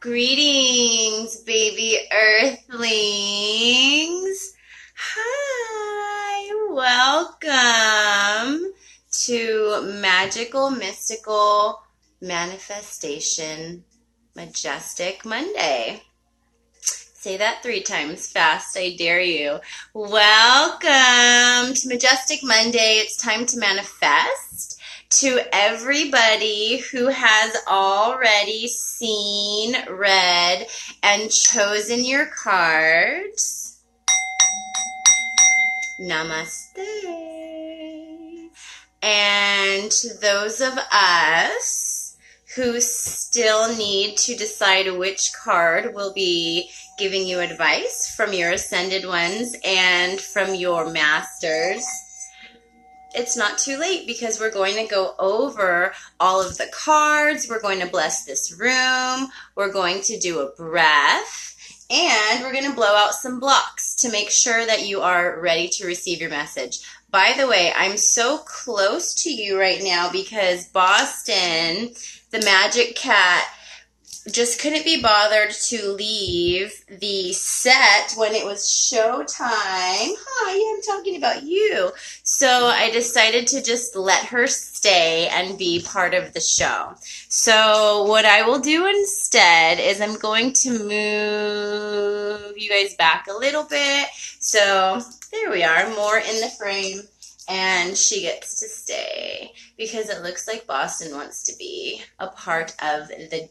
Greetings, baby earthlings. Hi, welcome to Magical, Mystical Manifestation Majestic Monday. Say that 3 times fast, I dare you. Welcome to Majestic Monday. It's time to manifest. To everybody who has already seen, read, and chosen your cards, Namaste. And to those of us who still need to decide which card will be giving you advice from your ascended ones and from your masters, it's not too late because we're going to go over all of the cards. We're going to bless this room. We're going to do a breath, and we're going to blow out some blocks to make sure that you are ready to receive your message. By the way, I'm so close to you right now because Boston, the magic cat, just couldn't be bothered to leave the set when it was show time. Hi, I'm talking about you. So I decided to just let her stay and be part of the show. So what I will do instead is I'm going to move you guys back a little bit. So there we are, more in the frame. And she gets to stay because it looks like Boston wants to be a part of the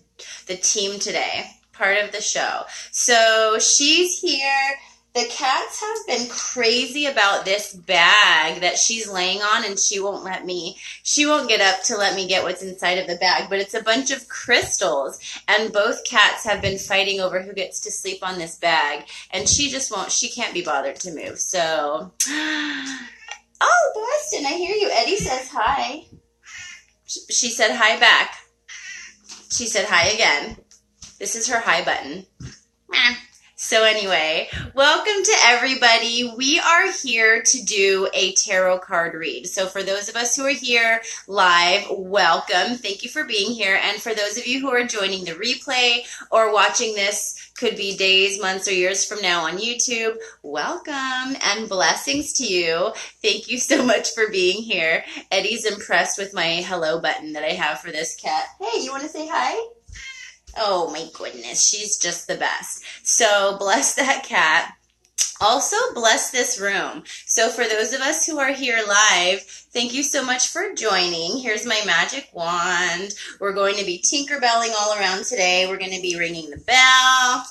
team today, part of the show. So she's here. The cats have been crazy about this bag that she's laying on, and she won't get up to let me get what's inside of the bag, but it's a bunch of crystals, and both cats have been fighting over who gets to sleep on this bag, and she can't be bothered to move. So oh, Boston, I hear you. Eddie says hi. She said hi back. She said hi again. This is her hi button. So anyway, welcome to everybody. We are here to do a tarot card read. So for those of us who are here live, welcome. Thank you for being here. And for those of you who are joining the replay or watching this, could be days, months, or years from now on YouTube, welcome and blessings to you. Thank you so much for being here. Eddie's impressed with my hello button that I have for this cat. Hey, you want to say hi? Oh my goodness, she's just the best. So bless that cat. Also bless this room. So for those of us who are here live, thank you so much for joining. Here's my magic wand. We're going to be tinkerbelling all around today. We're going to be ringing the bell,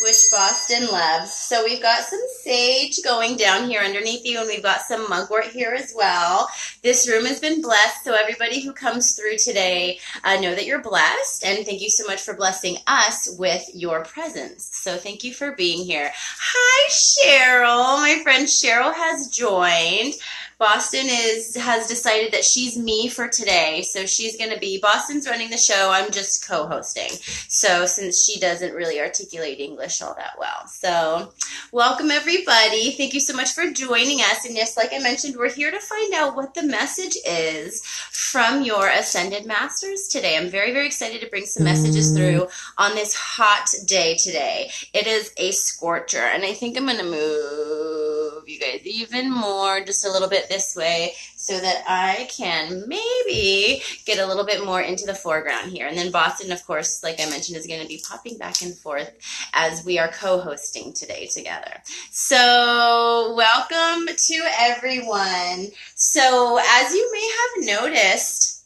which Boston loves. So we've got some sage going down here underneath you, and we've got some mugwort here as well. This room has been blessed, so everybody who comes through today, know that you're blessed, and thank you so much for blessing us with your presence. So thank you for being here. Hi, Cheryl. My friend Cheryl has joined. Boston has decided that she's me for today, so she's going to be, Boston's running the show, I'm just co-hosting, so since she doesn't really articulate English all that well. So welcome everybody, thank you so much for joining us, and yes, like I mentioned, we're here to find out what the message is from your Ascended Masters today. I'm very, very excited to bring some messages through on this hot day today. It is a scorcher, and I think I'm going to move you guys even more, just a little bit this way, so that I can maybe get a little bit more into the foreground here. And then Boston, of course, like I mentioned, is going to be popping back and forth as we are co-hosting today together. So welcome to everyone. So as you may have noticed,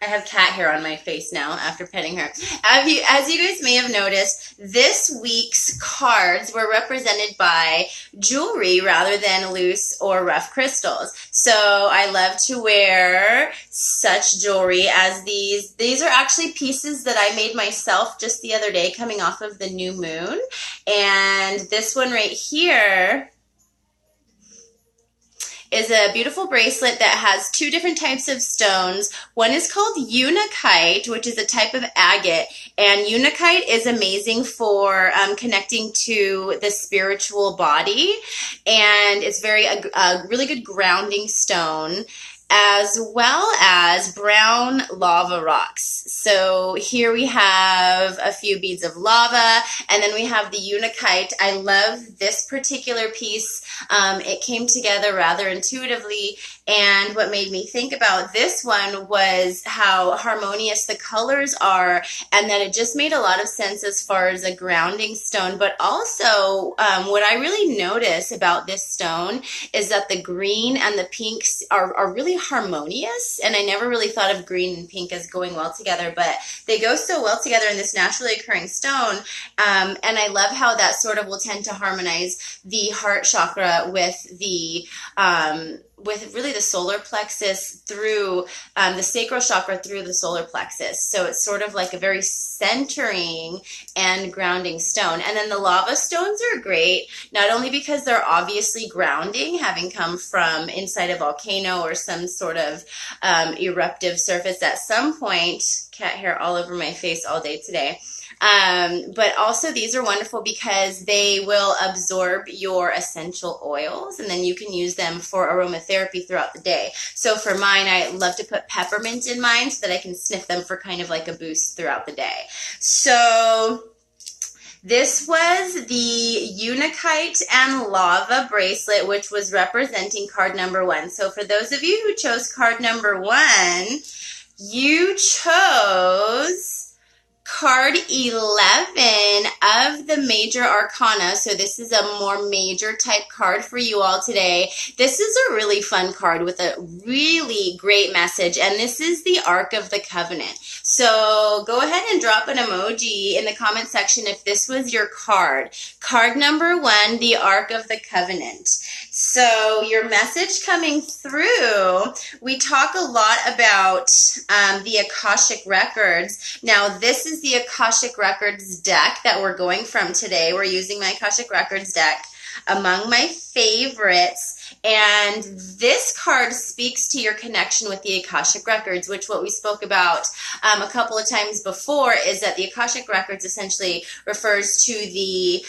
I have cat hair on my face now after petting her. As you guys may have noticed, this week's cards were represented by jewelry rather than loose or rough crystals. So I love to wear such jewelry as these. These are actually pieces that I made myself just the other day coming off of the new moon. And this one right here is a beautiful bracelet that has 2 different types of stones. One is called Unakite, which is a type of agate, and Unakite is amazing for connecting to the spiritual body, and it's a really good grounding stone. as well as brown lava rocks. So here we have a few beads of lava, and then we have the Unakite. I love this particular piece. It came together rather intuitively, and what made me think about this one was how harmonious the colors are, and that it just made a lot of sense as far as a grounding stone. But also, what I really notice about this stone is that the green and the pinks are really harmonious, and I never really thought of green and pink as going well together, but they go so well together in this naturally occurring stone. And I love how that sort of will tend to harmonize the heart chakra with the with really the solar plexus through the sacral chakra through the solar plexus. So it's sort of like a very centering and grounding stone. And then the lava stones are great, not only because they're obviously grounding, having come from inside a volcano or some sort of eruptive surface at some point. Cat hair all over my face all day today. But also these are wonderful because they will absorb your essential oils, and then you can use them for aromatherapy throughout the day. So for mine, I love to put peppermint in mine so that I can sniff them for kind of like a boost throughout the day. So this was the Unakite and Lava bracelet, which was representing card number 1. So for those of you who chose card number 1, you chose card 11 of the major arcana. So this is a more major type card for you all today. This is a really fun card with a really great message, and this is the Ark of the Covenant. So go ahead and drop an emoji in the comment section if this was your card. Card number 1, the Ark of the Covenant. So your message coming through, we talk a lot about the Akashic Records. Now this is the Akashic Records deck that we're going from today. We're using my Akashic Records deck, among my favorites. And this card speaks to your connection with the Akashic Records, which what we spoke about a couple of times before is that the Akashic Records essentially refers to the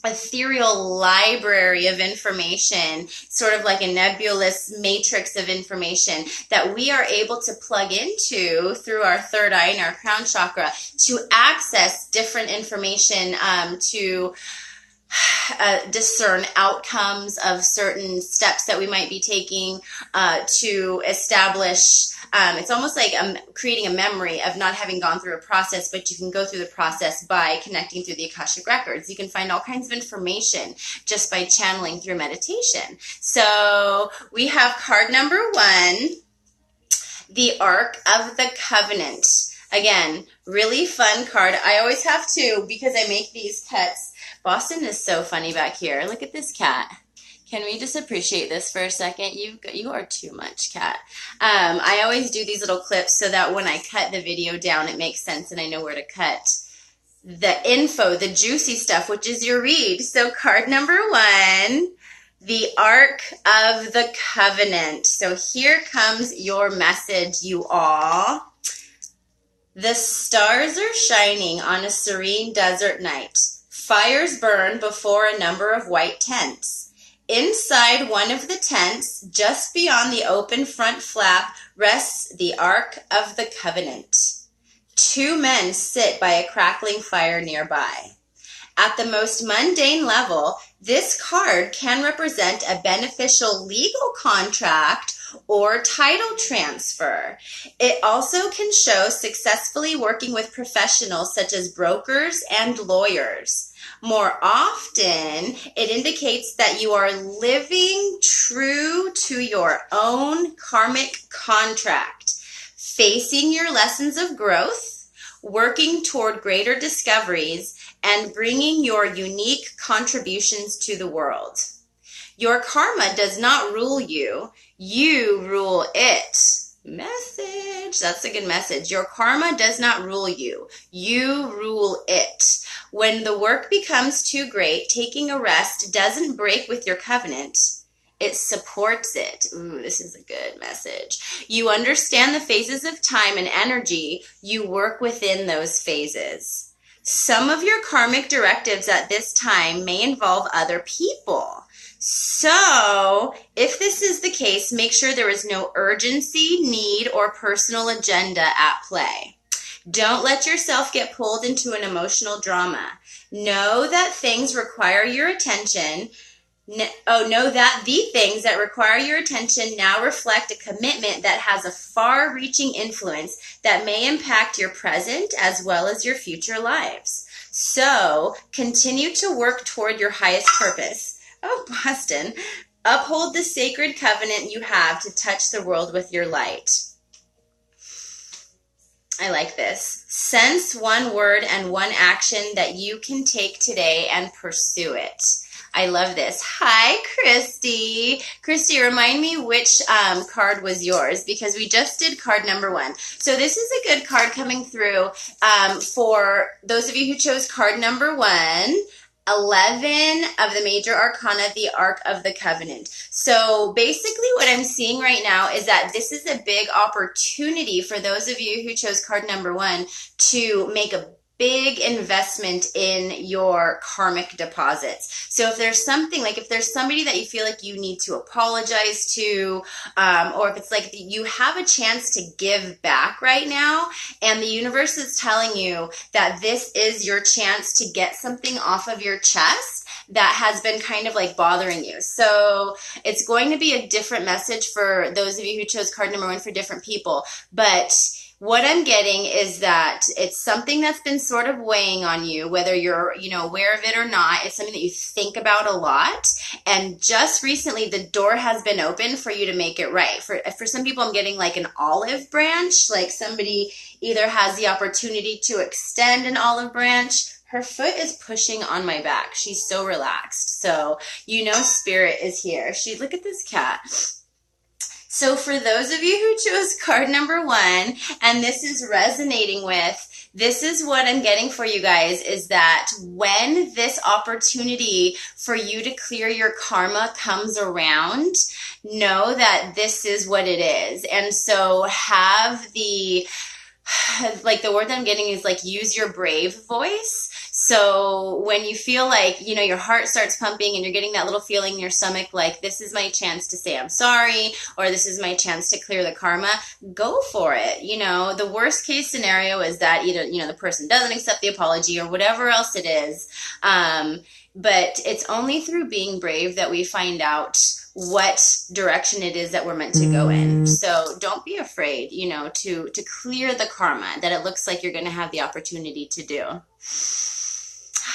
ethereal library of information, sort of like a nebulous matrix of information that we are able to plug into through our third eye and our crown chakra to access different information to discern outcomes of certain steps that we might be taking to establish. It's almost like creating a memory of not having gone through a process, but you can go through the process by connecting through the Akashic Records. You can find all kinds of information just by channeling through meditation. So we have card number 1, the Ark of the Covenant. Again, really fun card. I always have to, because I make these cuts. Boston is so funny back here. Look at this cat. Can we just appreciate this for a second? You are too much, cat. I always do these little clips so that when I cut the video down, it makes sense and I know where to cut the info, the juicy stuff, which is your read. So card number 1, the Ark of the Covenant. So here comes your message, you all. The stars are shining on a serene desert night. Fires burn before a number of white tents. Inside one of the tents, just beyond the open front flap, rests the Ark of the Covenant. 2 men sit by a crackling fire nearby. At the most mundane level, this card can represent a beneficial legal contract or title transfer. It also can show successfully working with professionals such as brokers and lawyers. More often, it indicates that you are living true to your own karmic contract, facing your lessons of growth, working toward greater discoveries, and bringing your unique contributions to the world. Your karma does not rule you, you rule it. Message. That's a good message. Your karma does not rule you, you rule it. When the work becomes too great, taking a rest doesn't break with your covenant. It supports it. Ooh, this is a good message. You understand the phases of time and energy. You work within those phases. Some of your karmic directives at this time may involve other people. So, if this is the case, make sure there is no urgency, need, or personal agenda at play. Don't let yourself get pulled into an emotional drama. Know that things require your attention. Know that the things that require your attention now reflect a commitment that has a far-reaching influence that may impact your present as well as your future lives. So, continue to work toward your highest purpose. Oh, Boston. Uphold the sacred covenant you have to touch the world with your light. I like this. Sense one word and one action that you can take today and pursue it. I love this. Hi, Christy. Christy, remind me which card was yours, because we just did card number 1. So this is a good card coming through for those of you who chose card number 1. 11 of the major arcana, the Ark of the Covenant. So basically what I'm seeing right now is that this is a big opportunity for those of you who chose card number 1 to make a big investment in your karmic deposits. So if there's something, like if there's somebody that you feel like you need to apologize to, or if it's like you have a chance to give back right now, and the universe is telling you that this is your chance to get something off of your chest that has been kind of like bothering you. So it's going to be a different message for those of you who chose card number 1 for different people. But what I'm getting is that it's something that's been sort of weighing on you, whether you're, aware of it or not. It's something that you think about a lot. And just recently, the door has been open for you to make it right. For some people, I'm getting like an olive branch, like somebody either has the opportunity to extend an olive branch. Her foot is pushing on my back. She's so relaxed. So, spirit is here. Look at this cat. So for those of you who chose card number 1, and this is resonating with, this is what I'm getting for you guys, is that when this opportunity for you to clear your karma comes around, know that this is what it is. And so have the word that I'm getting is like, use your brave voice. So when you feel like, your heart starts pumping and you're getting that little feeling in your stomach, like this is my chance to say I'm sorry, or this is my chance to clear the karma, go for it. The worst case scenario is that either, the person doesn't accept the apology or whatever else it is. But it's only through being brave that we find out what direction it is that we're meant to go in. So don't be afraid, to clear the karma that it looks like you're going to have the opportunity to do.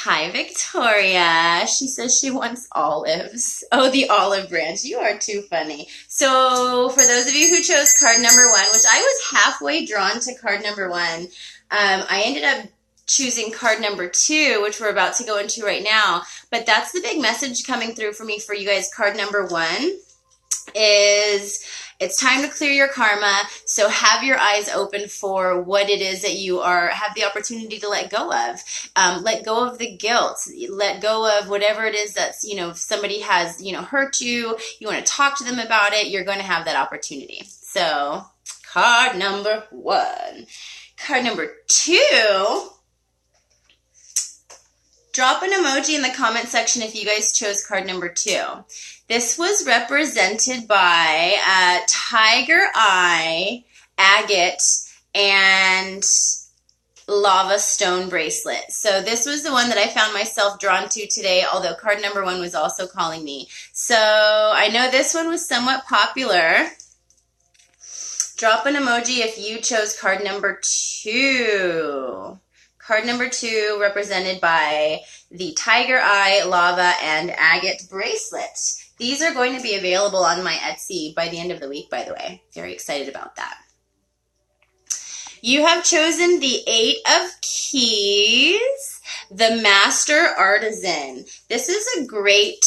Hi, Victoria. She says she wants olives. Oh, the olive branch. You are too funny. So for those of you who chose card number 1, which I was halfway drawn to card number 1, I ended up choosing card number 2, which we're about to go into right now. But that's the big message coming through for me for you guys. Card number 1 is it's time to clear your karma. So have your eyes open for what it is that you have the opportunity to let go of. Let go of the guilt. Let go of whatever it is that's, if somebody has, hurt you, you want to talk to them about it, you're going to have that opportunity. So card number 1. Card number 2. Drop an emoji in the comment section if you guys chose card number 2. This was represented by Tiger Eye, Agate, and Lava Stone bracelet. So this was the one that I found myself drawn to today, although card number 1 was also calling me. So I know this one was somewhat popular. Drop an emoji if you chose card number 2. Card number 2 represented by the Tiger Eye, Lava, and Agate bracelet. These are going to be available on my Etsy by the end of the week, by the way. Very excited about that. You have chosen the 8 of Keys, the Master Artisan. This is a great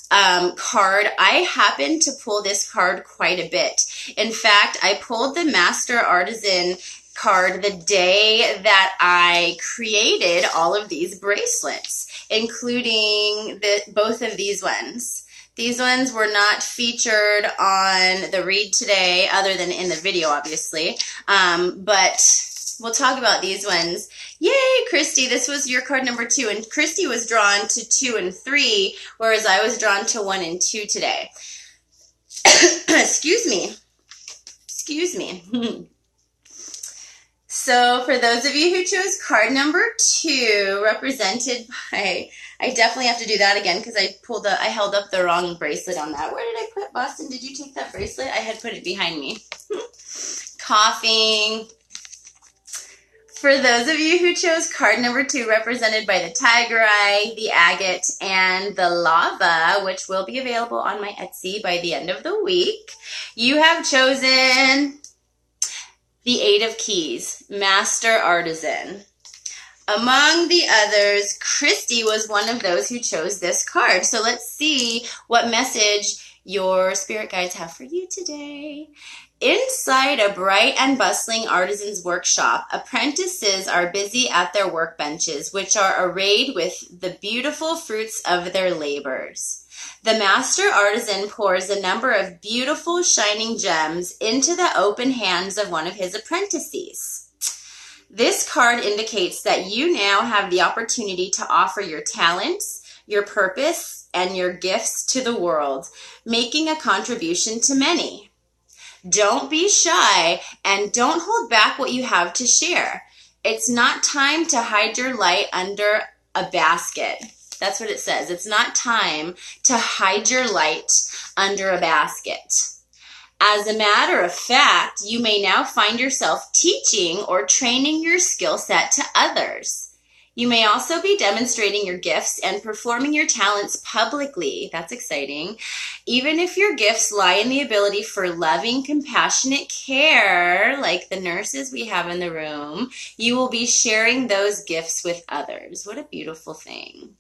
card. I happen to pull this card quite a bit. In fact, I pulled the Master Artisan card the day that I created all of these bracelets, including both of these ones. These ones were not featured on the read today, other than in the video, obviously. But we'll talk about these ones. Yay, Christy, this was your card number 2, and Christy was drawn to 2 and 3, whereas I was drawn to 1 and 2 today. Excuse me. So for those of you who chose card number 2, represented by, I definitely have to do that again because I held up the wrong bracelet on that. Where did I put, Boston? Did you take that bracelet? I had put it behind me. Coughing. For those of you who chose card number 2, represented by the tiger eye, the agate, and the lava, which will be available on my Etsy by the end of the week, you have chosen the 8 of Keys, Master Artisan. Among the others, Christy was one of those who chose this card. So let's see what message your spirit guides have for you today. Inside a bright and bustling artisan's workshop, apprentices are busy at their workbenches, which are arrayed with the beautiful fruits of their labors. The master artisan pours a number of beautiful shining gems into the open hands of one of his apprentices. This card indicates that you now have the opportunity to offer your talents, your purpose, and your gifts to the world, making a contribution to many. Don't be shy and don't hold back what you have to share. It's not time to hide your light under a basket. That's what it says. It's not time to hide your light under a basket. As a matter of fact, you may now find yourself teaching or training your skill set to others. You may also be demonstrating your gifts and performing your talents publicly. That's exciting. Even if your gifts lie in the ability for loving, compassionate care, like the nurses we have in the room, you will be sharing those gifts with others. What a beautiful thing.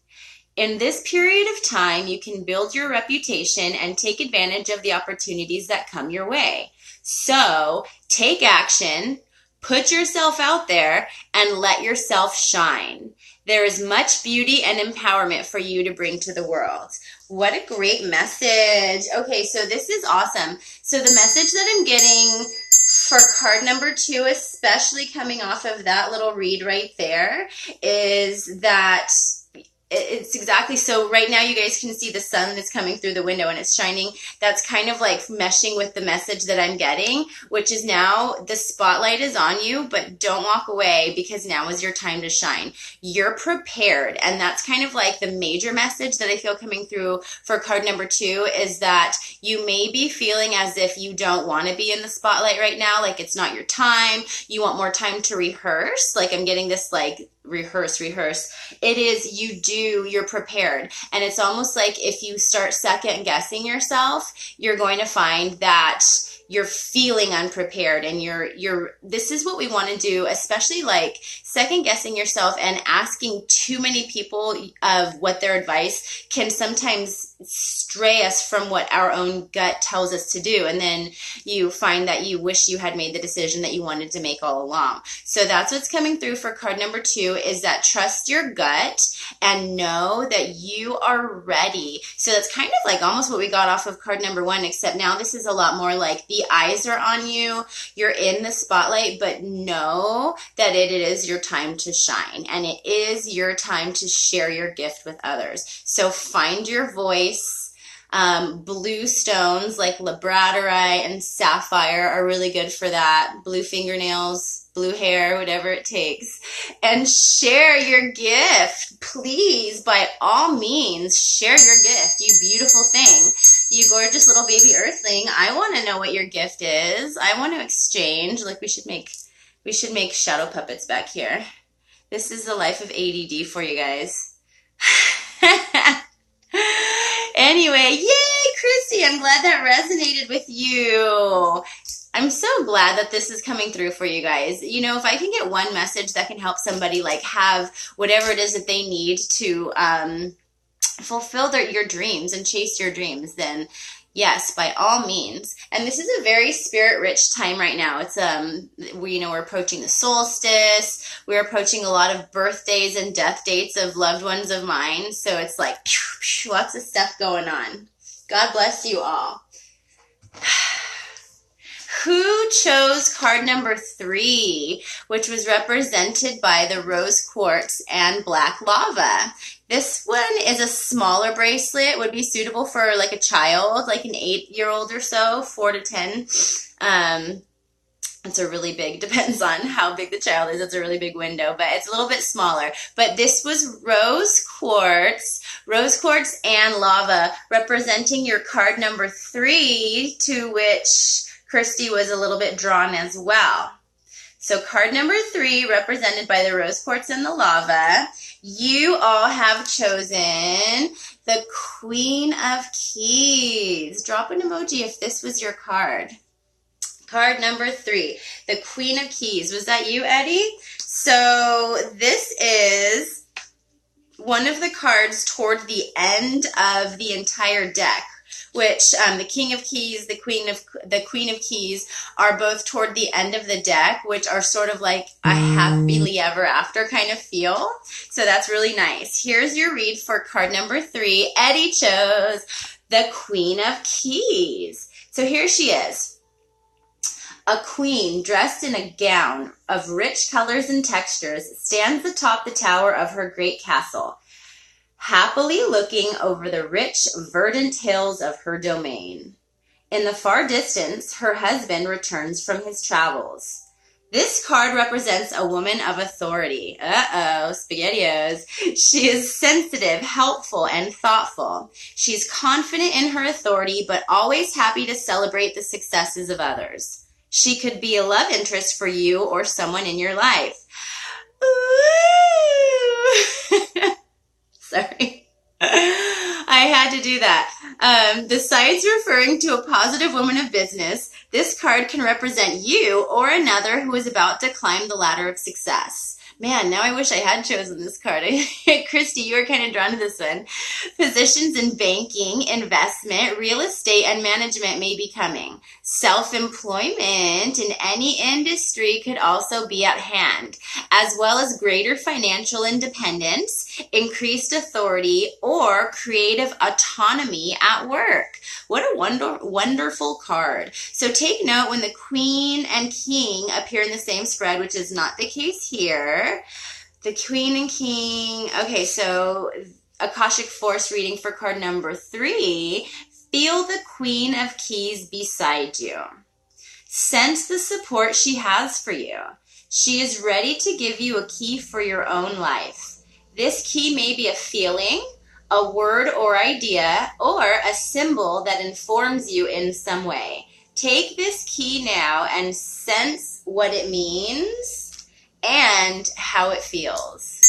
In this period of time, you can build your reputation and take advantage of the opportunities that come your way. So take action, put yourself out there, and let yourself shine. There is much beauty and empowerment for you to bring to the world. What a great message. Okay, so this is awesome. So the message that I'm getting for card number 2, especially coming off of that little read right there, is that it's exactly, so right now you guys can see the sun that's coming through the window and it's shining. That's kind of like meshing with the message that I'm getting, which is now the spotlight is on you, but don't walk away because now is your time to shine. You're prepared. And that's kind of like the major message that I feel coming through for card number 2 is that you may be feeling as if you don't want to be in the spotlight right now. Like it's not your time. You want more time to rehearse. Like I'm getting this like rehearse. It is you're prepared. And it's almost like if you start second guessing yourself, you're going to find that you're feeling unprepared and this is what we want to do, especially like second guessing yourself and asking too many people of what their advice can sometimes stray us from what our own gut tells us to do. And then you find that you wish you had made the decision that you wanted to make all along. So that's what's coming through for card number 2 is that trust your gut and know that you are ready. So that's kind of like almost what we got off of card number 1, except now this is a lot more like the eyes are on you. You're in the spotlight, but know that it is your time to shine and it is your time to share your gift with others. So find your voice. Blue stones like labradorite and sapphire are really good for that. Blue fingernails, blue hair, whatever it takes. And share your gift. Please, by all means, share your gift, you beautiful thing. You gorgeous little baby earthling. I want to know what your gift is. I want to exchange. Like we should make shadow puppets back here. This is the life of ADD for you guys. Anyway, yay, Christy, I'm glad that resonated with you. I'm so glad that this is coming through for you guys. You know, if I can get one message that can help somebody like have whatever it is that they need to fulfill your dreams and chase your dreams, then yes, by all means. And this is a very spirit-rich time right now. It's we're approaching the solstice. We're approaching a lot of birthdays and death dates of loved ones of mine. So it's like lots of stuff going on. God bless you all. Who chose card number 3, which was represented by the rose quartz and black lava? This one is a smaller bracelet, would be suitable for like a child, like an 8-year-old or so, 4 to 10. It's a really big, depends on how big the child is. It's a really big window, but it's a little bit smaller. But this was rose quartz and lava, representing your card number 3, to which Christy was a little bit drawn as well. So card number 3, represented by the rose quartz and the lava, you all have chosen the Queen of Keys. Drop an emoji if this was your card. Card number 3, the Queen of Keys. Was that you, Eddie? So this is one of the cards toward the end of the entire deck, which the King of Keys, the Queen of Keys are both toward the end of the deck, which are sort of like a happily ever after kind of feel. So that's really nice. Here's your read for card number 3. Eddie chose the Queen of Keys. So here she is. A queen dressed in a gown of rich colors and textures stands atop the tower of her great castle, happily looking over the rich, verdant hills of her domain. In the far distance, her husband returns from his travels. This card represents a woman of authority. Uh-oh, SpaghettiOs. She is sensitive, helpful, and thoughtful. She's confident in her authority, but always happy to celebrate the successes of others. She could be a love interest for you or someone in your life. Ooh. Sorry. I had to do that. Besides referring to a positive woman of business, this card can represent you or another who is about to climb the ladder of success. Man, now I wish I had chosen this card. Christy, you were kind of drawn to this one. Positions in banking, investment, real estate, and management may be coming. Self-employment in any industry could also be at hand, as well as greater financial independence, increased authority, or creative autonomy at work. What a wonderful card. So take note when the Queen and King appear in the same spread, which is not the case here. The Queen and King. Okay, so Akashic Force reading for card number 3. Feel the Queen of Keys beside you. Sense the support she has for you. She is ready to give you a key for your own life. This key may be a feeling, a word or idea, or a symbol that informs you in some way. Take this key now and sense what it means and how it feels.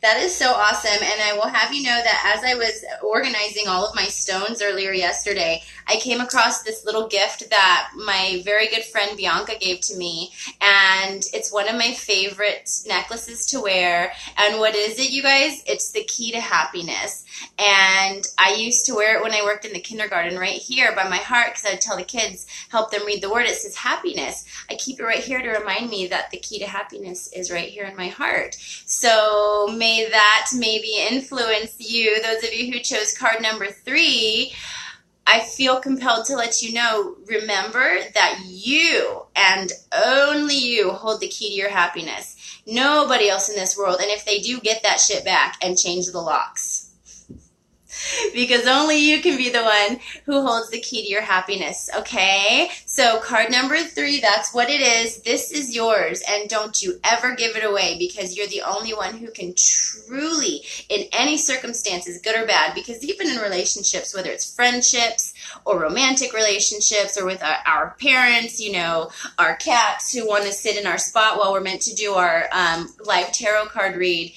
That is so awesome, and I will have you know that as I was organizing all of my stones earlier yesterday, I came across this little gift that my very good friend Bianca gave to me, and it's one of my favorite necklaces to wear. And what is it, you guys? It's the key to happiness. And I used to wear it when I worked in the kindergarten right here by my heart, because I'd tell the kids, help them read the word. It says happiness. I keep it right here to remind me that the key to happiness is right here in my heart. So may that maybe influence you, those of you who chose card number 3. I feel compelled to let you know, remember that you and only you hold the key to your happiness. Nobody else in this world. And if they do, get that shit back and change the locks. Because only you can be the one who holds the key to your happiness, okay? So card number 3, that's what it is. This is yours, and don't you ever give it away, because you're the only one who can truly, in any circumstances, good or bad, because even in relationships, whether it's friendships or romantic relationships or with our parents, you know, our cats who want to sit in our spot while we're meant to do our live tarot card read,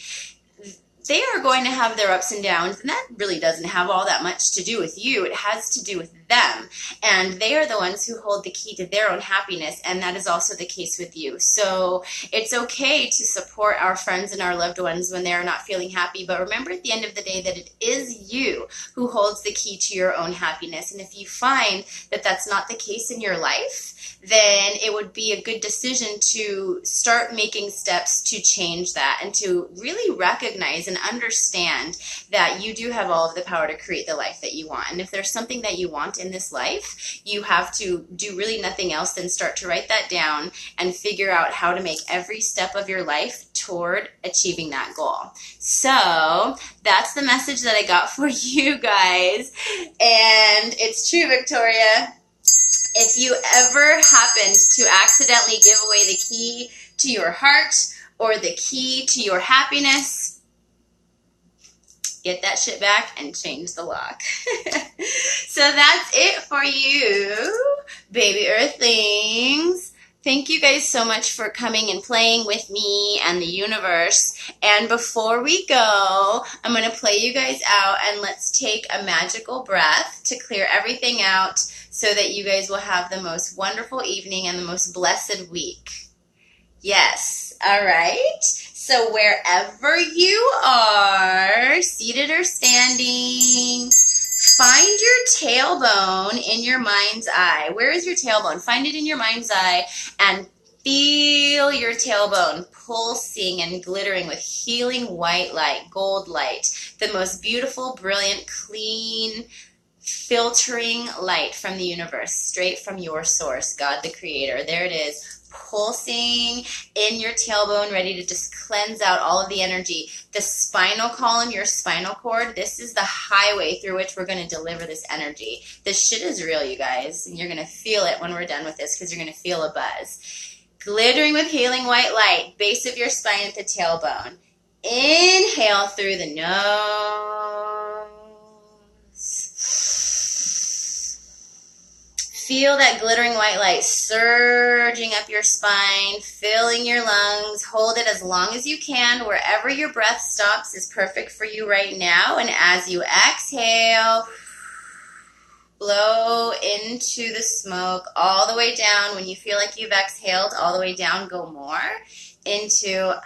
they are going to have their ups and downs, and that really doesn't have all that much to do with you. It has to do with them. And they are the ones who hold the key to their own happiness, and that is also the case with you. So it's okay to support our friends and our loved ones when they are not feeling happy, but remember at the end of the day that it is you who holds the key to your own happiness. And if you find that that's not the case in your life, then it would be a good decision to start making steps to change that and to really recognize and understand that you do have all of the power to create the life that you want. And if there's something that you want in this life, you have to do really nothing else than start to write that down and figure out how to make every step of your life toward achieving that goal. So that's the message that I got for you guys. And it's true, Victoria. If you ever happened to accidentally give away the key to your heart or the key to your happiness, get that shit back and change the lock. So that's it for you, baby earthlings. Thank you guys so much for coming and playing with me and the universe. And before we go, I'm going to play you guys out, and let's take a magical breath to clear everything out so that you guys will have the most wonderful evening and the most blessed week. Yes. All right. So wherever you are, seated or standing, find your tailbone in your mind's eye. Where is your tailbone? Find it in your mind's eye and feel your tailbone pulsing and glittering with healing white light, gold light, the most beautiful, brilliant, clean, filtering light from the universe, straight from your source, God the Creator. There it is, pulsing in your tailbone, ready to just cleanse out all of the energy. The spinal column, your spinal cord, this is the highway through which we're going to deliver this energy. This shit is real, you guys, and you're going to feel it when we're done with this because you're going to feel a buzz. Glittering with healing white light, base of your spine at the tailbone. Inhale through the nose. Feel that glittering white light surging up your spine, filling your lungs. Hold it as long as you can. Wherever your breath stops is perfect for you right now. And as you exhale, blow into the smoke all the way down. When you feel like you've exhaled all the way down, go more into...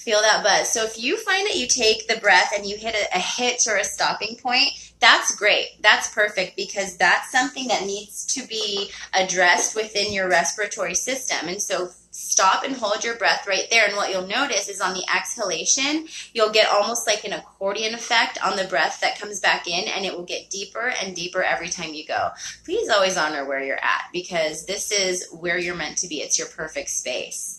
Feel that buzz. So if you find that you take the breath and you hit a hitch or a stopping point, that's great. That's perfect, because that's something that needs to be addressed within your respiratory system. And so stop and hold your breath right there. And what you'll notice is on the exhalation, you'll get almost like an accordion effect on the breath that comes back in, and it will get deeper and deeper every time you go. Please always honor where you're at, because this is where you're meant to be. It's your perfect space.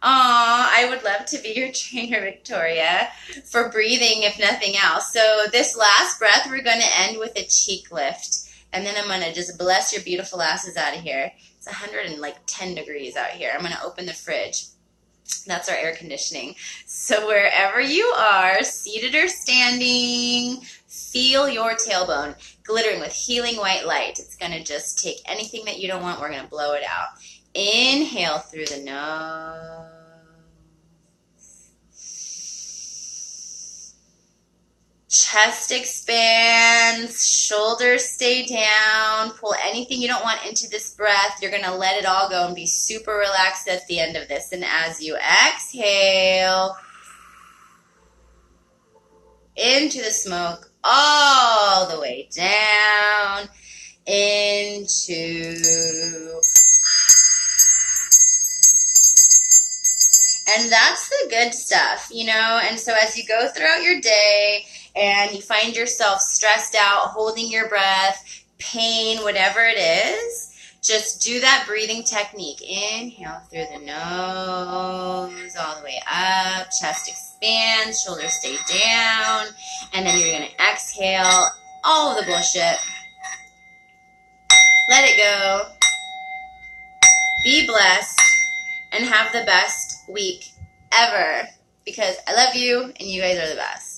Aw, I would love to be your trainer, Victoria, for breathing, if nothing else. So this last breath, we're going to end with a cheek lift. And then I'm going to just bless your beautiful asses out of here. It's 110 degrees out here. I'm going to open the fridge. That's our air conditioning. So wherever you are, seated or standing, feel your tailbone glittering with healing white light. It's going to just take anything that you don't want. We're going to blow it out. Inhale through the nose. Chest expands, shoulders stay down. Pull anything you don't want into this breath. You're going to let it all go and be super relaxed at the end of this. And as you exhale into the smoke, all the way down into... And that's the good stuff, you know. And so as you go throughout your day and you find yourself stressed out, holding your breath, pain, whatever it is, just do that breathing technique. Inhale through the nose, all the way up, chest expands, shoulders stay down, and then you're going to exhale all of the bullshit. Let it go. Be blessed. And have the best week ever, because I love you and you guys are the best.